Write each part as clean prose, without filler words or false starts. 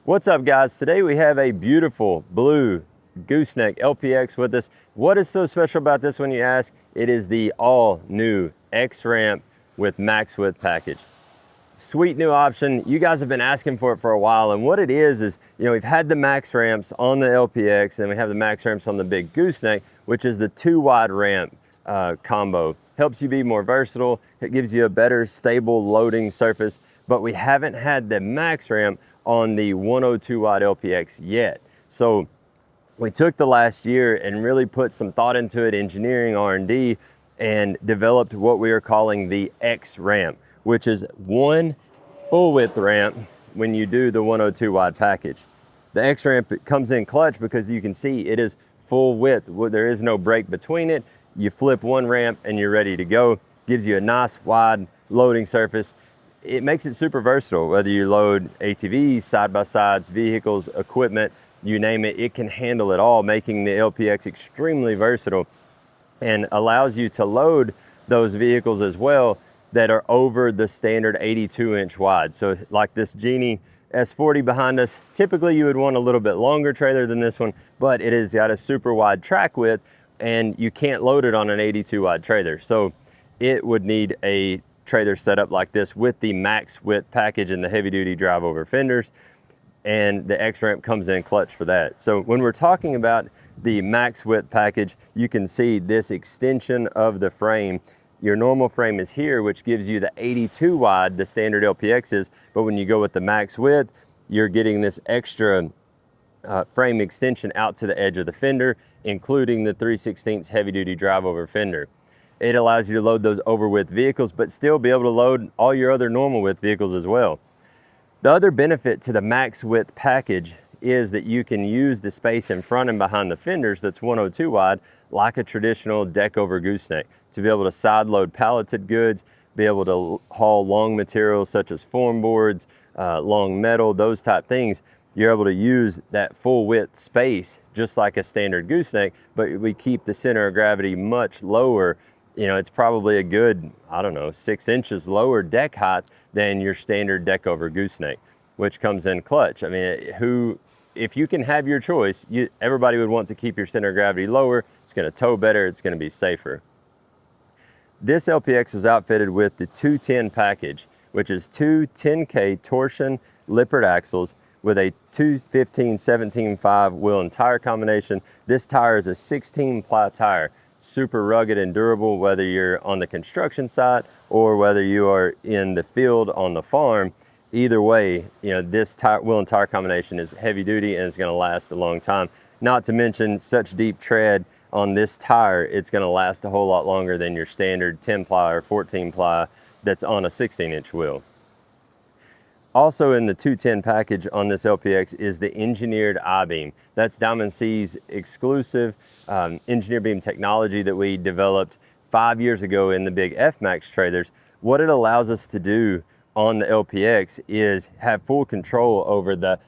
What's up, guys? Today we have a beautiful blue gooseneck LPX with us. What is so special about this one, you ask? It is the all new X ramp with max width package. Sweet new option. You guys have been asking for it for a while, and what it is, we've had the max ramps on the LPX and we have the max ramps on the big gooseneck, which is the 2-wide ramp combo. Helps you be more versatile. It gives you a better stable loading surface, but we haven't had the max ramp on the 102 wide LPX yet. So we took the last year and really put some thought into it, engineering, R&D, and developed what we are calling the X ramp, which is one full width ramp when you do the 102 wide package. The X ramp, it comes in clutch because you can see it is full width. There is no break between it. You flip one ramp and you're ready to go. Gives you a nice wide loading surface. It makes it super versatile, whether you load ATVs, side-by-sides, vehicles, equipment, you name it, it can handle it all, making the LPX extremely versatile and allows you to load those vehicles as well that are over the standard 82-inch wide. So like this Genie S40 behind us, typically you would want a little bit longer trailer than this one, but it has got a super wide track width and you can't load it on an 82 wide trailer. So it would need a trailer setup like this with the max width package and the heavy duty drive over fenders, and the X ramp comes in clutch for that. So when we're talking about the max width package, you can see this extension of the frame. Your normal frame is here, which gives you the 82 wide, the standard LPX is, but when you go with the max width, you're getting this extra frame extension out to the edge of the fender, including the 3/16 heavy duty drive over fender. It allows you to load those over width vehicles, but still be able to load all your other normal width vehicles as well. The other benefit to the max width package is that you can use the space in front and behind the fenders that's 102 wide like a traditional deck over gooseneck to be able to side load palleted goods, be able to haul long materials such as form boards, long metal, those type things. You're able to use that full width space just like a standard gooseneck, but we keep the center of gravity much lower. You know, it's probably a good, 6 inches lower deck height than your standard deck over gooseneck, which comes in clutch. I mean, if you can have your choice, everybody would want to keep your center of gravity lower. It's gonna tow better, it's gonna be safer. This LPX was outfitted with the 210 package, which is two 10K torsion Lippert axles with a 215/17.5 wheel and tire combination. This tire is a 16-ply tire. Super rugged and durable, whether you're on the construction site or whether you are in the field on the farm. Either way, this wheel and tire combination is heavy duty and it's going to last a long time. Not to mention such deep tread on this tire, it's going to last a whole lot longer than your standard 10-ply or 14-ply that's on a 16-inch wheel. Also in the 210 package on this LPX is the engineered I-beam. That's Diamond C's exclusive engineered beam technology that we developed 5 years ago in the big F-Max trailers. What it allows us to do on the LPX is have full control over the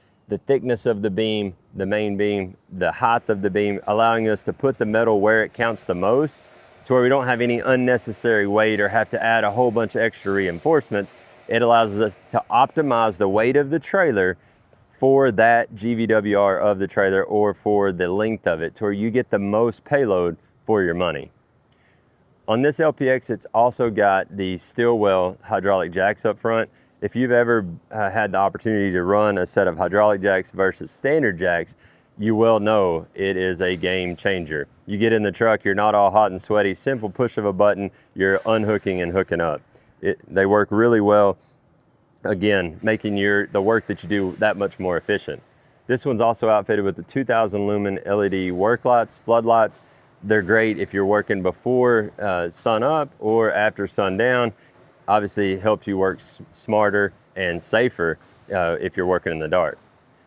thickness of the beam, the main beam, the height of the beam, allowing us to put the metal where it counts the most to where we don't have any unnecessary weight or have to add a whole bunch of extra reinforcements. It allows us to optimize the weight of the trailer for that GVWR of the trailer or for the length of it to where you get the most payload for your money. On this LPX, it's also got the Stillwell hydraulic jacks up front. If you've ever had the opportunity to run a set of hydraulic jacks versus standard jacks, you well know it is a game changer. You get in the truck, you're not all hot and sweaty, simple push of a button, you're unhooking and hooking up. They work really well, again, making the work that you do that much more efficient. This one's also outfitted with the 2000 Lumen LED work lights, floodlights. They're great if you're working before sun up or after sundown. Obviously, it helps you work smarter and safer if you're working in the dark.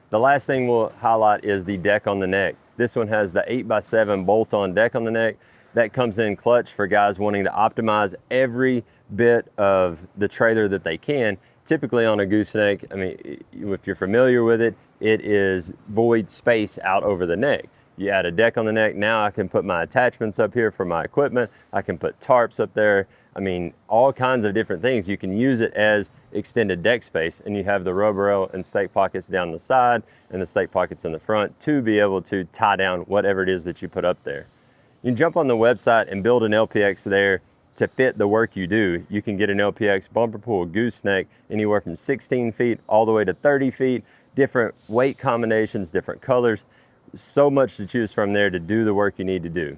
The last thing we'll highlight is the deck on the neck. This one has the 8x7 bolt-on deck on the neck. That comes in clutch for guys wanting to optimize every bit of the trailer that they can. Typically on a gooseneck, if you're familiar with it, it is void space out over the neck. You add a deck on the neck, now I can put my attachments up here for my equipment. I can put tarps up there. I mean, all kinds of different things. You can use it as extended deck space, and you have the rubber rail and stake pockets down the side and the stake pockets in the front to be able to tie down whatever it is that you put up there. You can jump on the website and build an LPX there to fit the work you do. You can get an LPX bumper pull gooseneck anywhere from 16 feet all the way to 30 feet, different weight combinations, different colors. So much to choose from there to do the work you need to do.